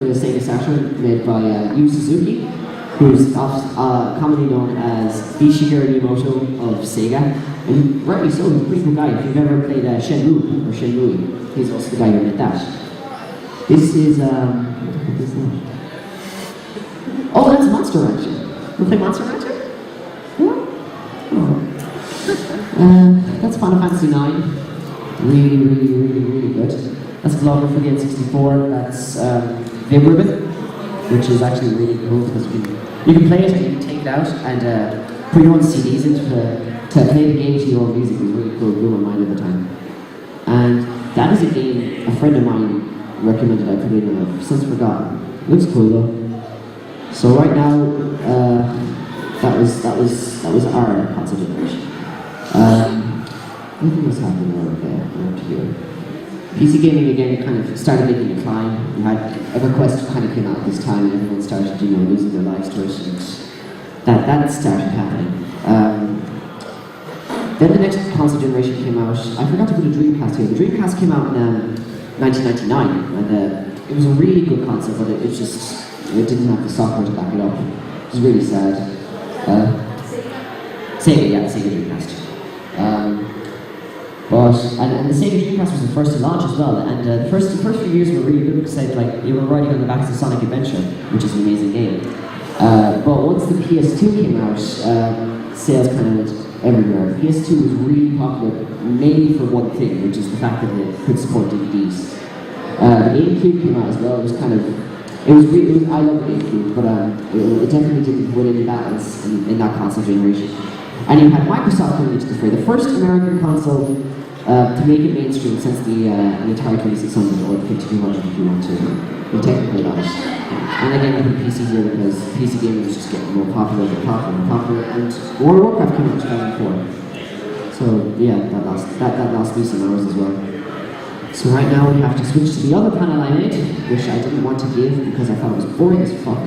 The Sega Saturn, made by Yu Suzuki, who's commonly known as the Shigeru Miyamoto of Sega. And rightly so, he's a pretty cool guy. If you've ever played Shenmue, or Shenmue, he's also the guy who made that. This is, what is that? Oh, that's Monster Rancher. You play Monster Rancher? Yeah? Oh. That's Final Fantasy IX. Really good. That's Vlogger for the N64. That's Vim Ribbon, which is actually really cool because you can play it and you can take it out and put your own CDs into to play the game to your own music. It was really cool, blew my mind at the time. And that is a game a friend of mine recommended I put in and I've since forgotten. It looks cool though. So right now, that was our console generation. Anything was happening over there, over here. PC gaming again kind of started making a climb. You had EverQuest kind of came out at this time and everyone started, losing their lives to it, and that started happening. Then the next console generation came out. I forgot to put a Dreamcast here. The Dreamcast came out in 1999, and it was a really good console, but it didn't have the software to back it up. It was really sad. Sega Dreamcast. And the Sega Dreamcast was the first to launch as well, and the first few years were really good because you were riding on the backs of Sonic Adventure, which is an amazing game. But once the PS2 came out, sales kind of went everywhere. The PS2 was really popular, mainly for one thing, which is the fact that it could support DVDs. The GameCube came out as well. I love the GameCube, but it definitely didn't win any battles in that console generation. And you had Microsoft coming into the fray, the first American console to make it mainstream since the Atari 2600 or the 5200 if you want to be technically honest. And again, I think PC here because PC gaming was just getting more popular, and World of Warcraft came out in 2004. So yeah, that lost me some hours as well. So right now we have to switch to the other panel I made, which I didn't want to give because I thought it was boring as fuck.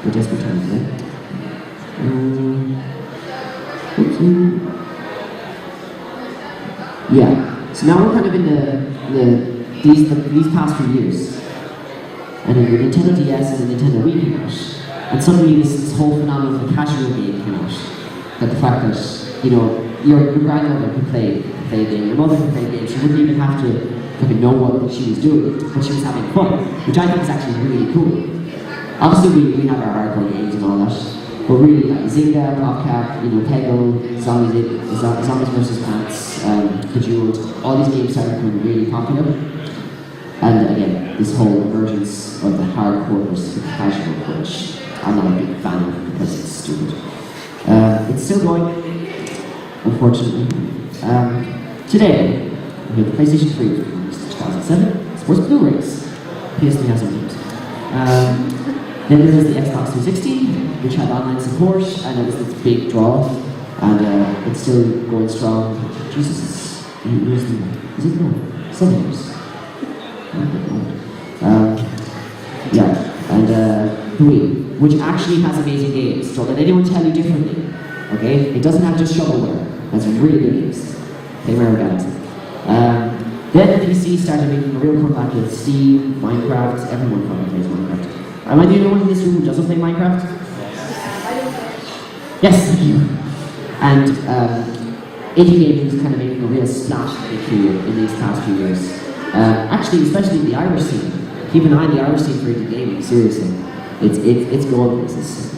But just pretend today. Yeah, so now we're kind of in these past few years. And then the Nintendo DS and the Nintendo Wii came out. And suddenly this whole phenomenon of the casual game came out. That the fact that, your grandmother could play a game, your mother could play a game, she wouldn't even have to fucking know what she was doing, but she was having fun, which I think is actually really cool. Obviously we have our hardcore games and all that. But really, like Zynga, PopCap, Peggle, Zombies vs. Plants, Bejeweled, all these games started becoming really popular. And again, this whole emergence of the hardcore versus the casual, which I'm not a big fan of because it's stupid. It's still going, unfortunately. Today, we have the PlayStation 3, which was released in 2007, sports Blu-rays. PS3 has a Then there was the Xbox 360, which had online support, and it was this big draw, and it's still going strong. Jesus, is it no? 7 years. And the Wii, which actually has amazing games. Don't let anyone tell you differently, okay? It doesn't have just shovelware. That's really good games. Play Mario Galaxy. Then the PC started making a real comeback with Steam, Minecraft. Everyone probably plays Minecraft. Am I the only one in this room who doesn't play Minecraft? Yes, thank you. And indie gaming is kind of making a real splash in these past few years. Actually, especially in the Irish scene. Keep an eye on the Irish scene for indie gaming, seriously. It's going places.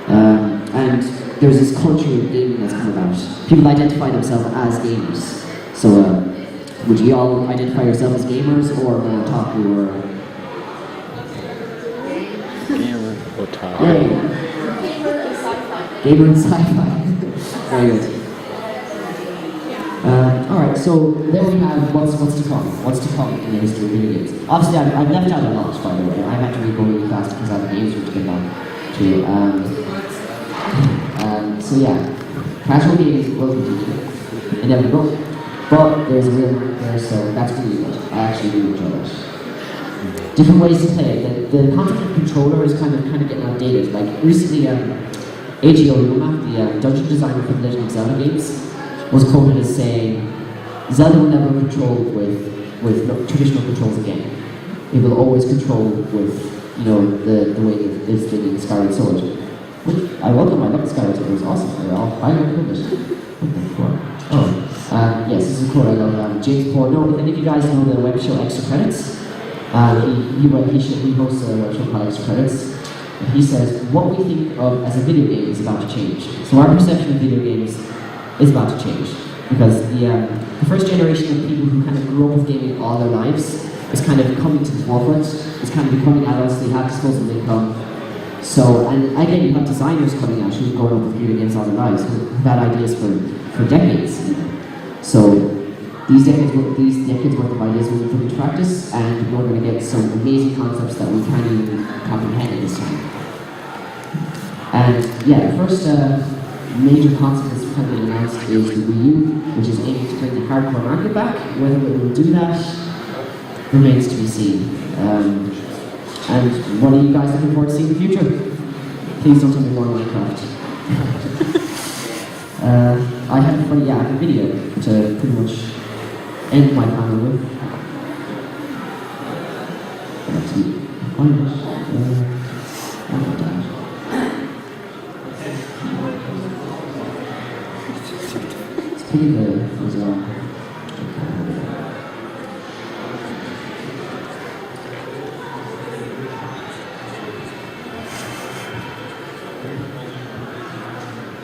And there's this culture of gaming that's come about. People identify themselves as gamers. So, would you all identify yourself as gamers or more otaku or... Yeah. Gamer and sci-fi. Very good. Alright, so there we have what's to come. What's to come in the history of video games. Obviously, I've left out a lot, by the way. I've had to read really fast because I have games to get on to. So yeah, casual games will continue. Inevitable. But there's a real market there, so that's really good. I actually really enjoy that. Different ways to play it. The concept of controller is kind of getting outdated. Like recently, AGO Yoma, the dungeon designer for the Legend of Zelda games, was quoted as saying, "Zelda will never control with traditional controls again. It will always control with you know, the way that it's doing in Skyward Sword. Which I welcome, I love the Skyward Sword, it was awesome. They're all highly recommended. Yes, this is a quote I love. James Paul. No, if any of you guys know the web show Extra Credits, he hosts a web show called Extra Credits. And he says, what we think of as a video game is about to change. So our perception of video games is about to change. Because the first generation of people who kind of grew up with gaming all their lives is kind of coming to the forefront. It's kind of becoming adults, they have disposable income. So, and again, you have designers coming out who've grown up with video games all their lives, who've had ideas for decades. So, these decades worth of ideas will be put into practice, and we're going to get some amazing concepts that we can't even comprehend at this time. And yeah, the first major concept that's kind of been announced is the Wii U, which is aiming to bring the hardcore market back. Whether it will do that remains to be seen. And what are you guys looking forward to seeing in the future? Please don't tell me more Minecraft. I have a video to pretty much end my panel with. Let's see. It's pretty good as well.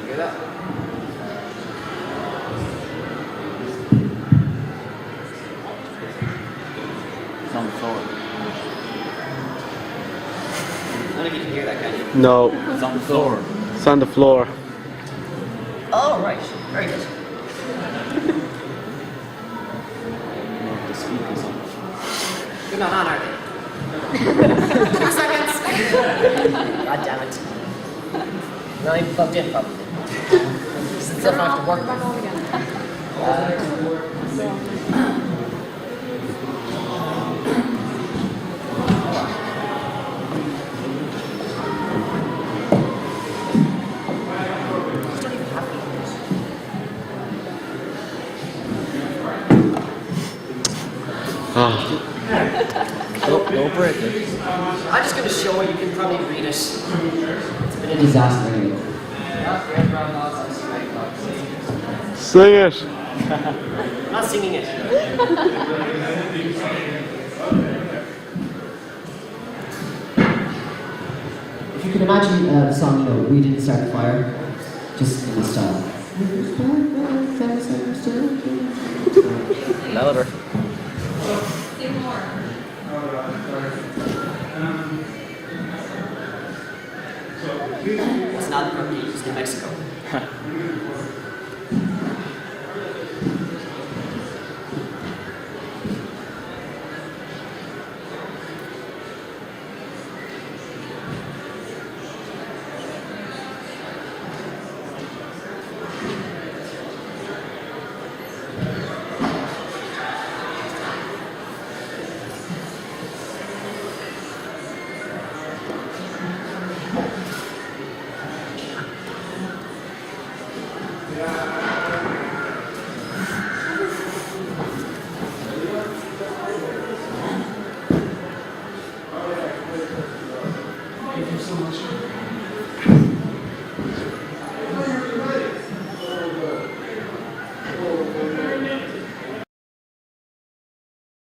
Hear that? It's on the floor. None of you can hear that, can you? No, It's on the floor. it's on the floor. Oh, right. Very good. The speakers on. They're not on, are they? 2 seconds. God damn it. Not even plugged in, probably. Since I have to work. Don't break it. I'm just going to show it. You can probably read it. It's been A disaster anyway. Sing it. I'm not singing it. If you can imagine the song, you know, We Didn't Start the Fire, just in this style. Louder. It's not Turkey, it's New Mexico.